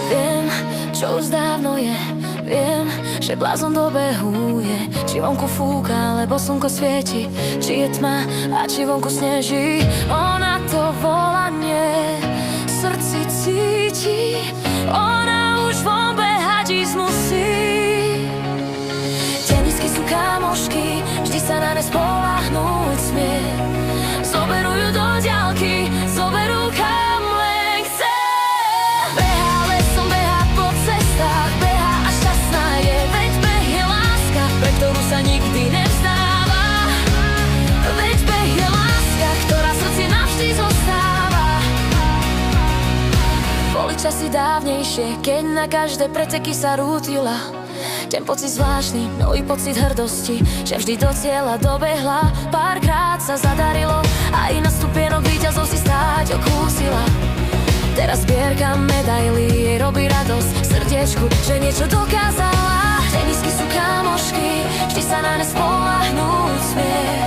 Viem, čo už dávno je. Viem, že blázon dobehuje. Či vonku fúka, alebo slnko svieti, či je tma a či vonku sneží. Ona to volanie v srdci cíti. Ona už von behať ísť musí. Tenisky sú kamošky, vždy sa na ne spoľahnúť smie. Zoberú ju do diaľky, zoberú kam len chce. Behá lesom, behá po cestách, behá a šťastná je, veď beh je láska, pre ktorú sa nikdy nevzdáva. Veď beh je láska, ktorá v srdci navždy zostáva. Boli časy dávnejšie, keď na každé preteky sa rútila. Ten pocit zvláštny, nový pocit hrdosti, že vždy do cieľa dobehla. Párkrát sa zadarilo, aj na stupienok víťazov si stáť okúsila. Teraz zbierka medailí jej robí radosť v srdiečku, že niečo dokázala. Tenisky sú kamošky, vždy sa na ne spoľahnúť smie.